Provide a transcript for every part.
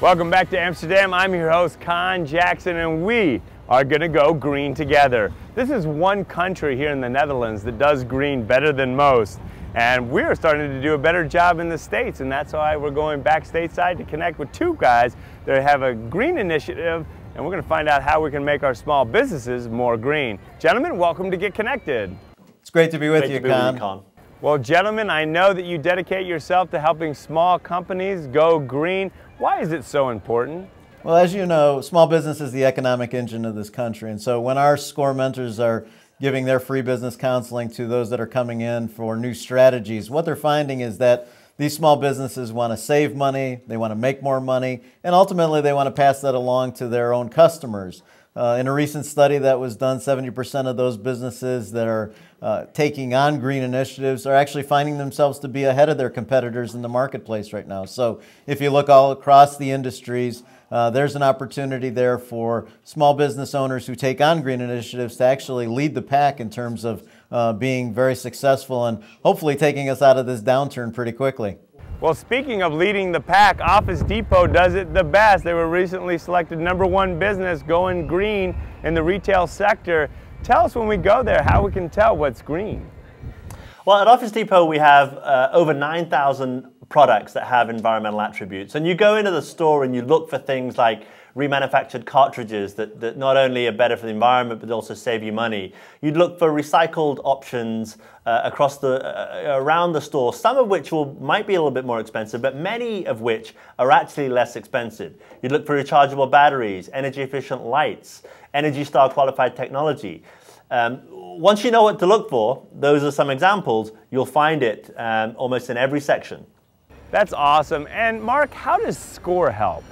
Welcome back to Amsterdam. I'm your host, Con Jackson, and we are going to go green together. This is one country here in the Netherlands that does green better than most, and we're starting to do a better job in the States, and that's why we're going back stateside to connect with two guys that have a green initiative, and we're going to find out how we can make our small businesses more green. Gentlemen, welcome to Get Connected. It's great to be with you, Con. Well, gentlemen, I know that you dedicate yourself to helping small companies go green. Why is it so important? Well, as you know, small business is the economic engine of this country. And so when our SCORE mentors are giving their free business counseling to those that are coming in for new strategies, what they're finding is that these small businesses want to save money, they want to make more money, and ultimately they want to pass that along to their own customers. In a recent study that was done, 70% of those businesses that are taking on green initiatives are actually finding themselves to be ahead of their competitors in the marketplace right now. So if you look all across the industries, there's an opportunity there for small business owners who take on green initiatives to actually lead the pack in terms of being very successful and hopefully taking us out of this downturn pretty quickly. Well, speaking of leading the pack, Office Depot does it the best. They were recently selected #1 business going green in the retail sector. Tell us when we go there how we can tell what's green. Well, at Office Depot we have over 9,000 products that have environmental attributes. And you go into the store and you look for things like remanufactured cartridges that not only are better for the environment but also save you money. You'd look for recycled options around the store, some of which might be a little bit more expensive, but many of which are actually less expensive. You'd look for rechargeable batteries, energy efficient lights, Energy Star qualified technology. Once you know what to look for, those are some examples, you'll find it almost in every section. That's awesome. And Mark, how does SCORE help?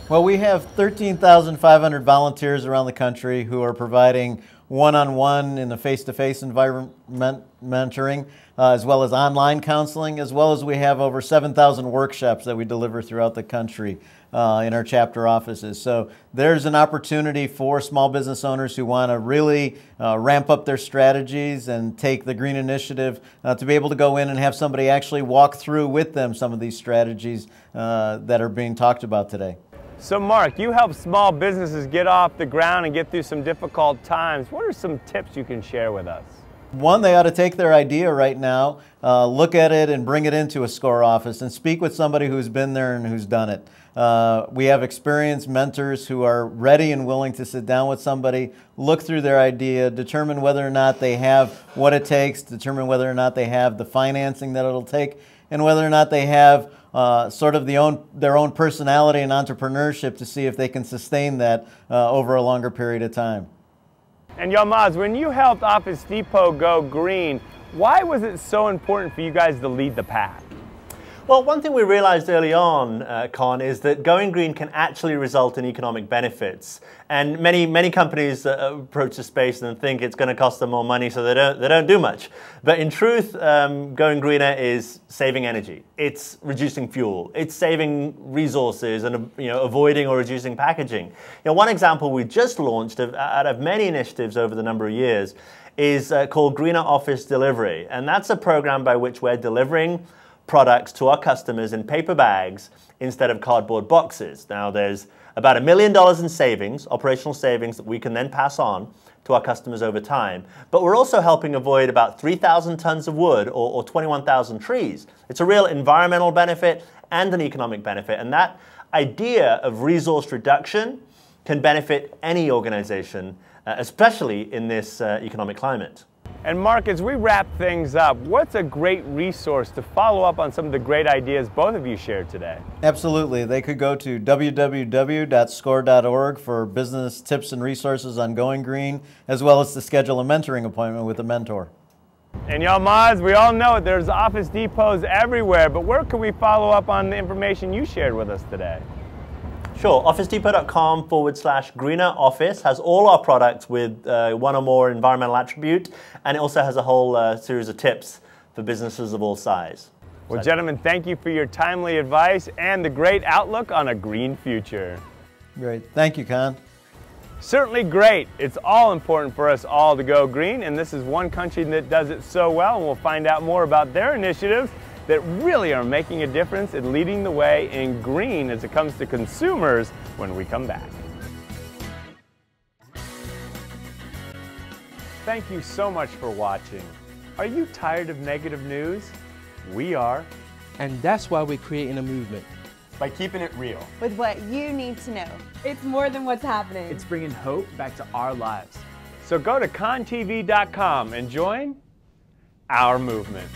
Well, we have 13,500 volunteers around the country who are providing one-on-one in the face-to-face environment mentoring, as well as online counseling, as well as we have over 7,000 workshops that we deliver throughout the country in our chapter offices. So there's an opportunity for small business owners who want to really ramp up their strategies and take the green initiative to be able to go in and have somebody actually walk through with them some of these strategies that are being talked about today. So Mark, you help small businesses get off the ground and get through some difficult times. What are some tips you can share with us? One, they ought to take their idea right now, look at it and bring it into a SCORE office and speak with somebody who's been there and who's done it. We have experienced mentors who are ready and willing to sit down with somebody, look through their idea, determine whether or not they have what it takes, determine whether or not they have the financing that it'll take, and whether or not they have sort of their own personality and entrepreneurship to see if they can sustain that over a longer period of time. And Yilmaz, when you helped Office Depot go green, why was it so important for you guys to lead the pack? Well, one thing we realized early on, Con, is that going green can actually result in economic benefits. And many companies approach the space and think it's going to cost them more money, so they don't do much. But in truth, going greener is saving energy. It's reducing fuel. It's saving resources and avoiding or reducing packaging. One example we just launched out of many initiatives over the number of years is called Greener Office Delivery. And that's a program by which we're delivering products to our customers in paper bags instead of cardboard boxes. Now there's about $1 million in savings, operational savings, that we can then pass on to our customers over time. But we're also helping avoid about 3,000 tons of wood or 21,000 trees. It's a real environmental benefit and an economic benefit. And that idea of resource reduction can benefit any organization, especially in this economic climate. And Mark, as we wrap things up, what's a great resource to follow up on some of the great ideas both of you shared today? Absolutely. They could go to www.score.org for business tips and resources on going green, as well as to schedule a mentoring appointment with a mentor. And Yilmaz, we all know it, there's Office Depots everywhere, but where can we follow up on the information you shared with us today? Sure. OfficeDepot.com/greener office has all our products with one or more environmental attribute, and it also has a whole series of tips for businesses of all size. Well, gentlemen, thank you for your timely advice and the great outlook on a green future. Great. Thank you, Con. Certainly great. It's all important for us all to go green, and this is one country that does it so well, and we'll find out more about their initiatives that really are making a difference and leading the way in green as it comes to consumers when we come back. Thank you so much for watching. Are you tired of negative news? We are. And that's why we're creating a movement. By keeping it real. With what you need to know. It's more than what's happening. It's bringing hope back to our lives. So go to KhanTV.com and join our movement.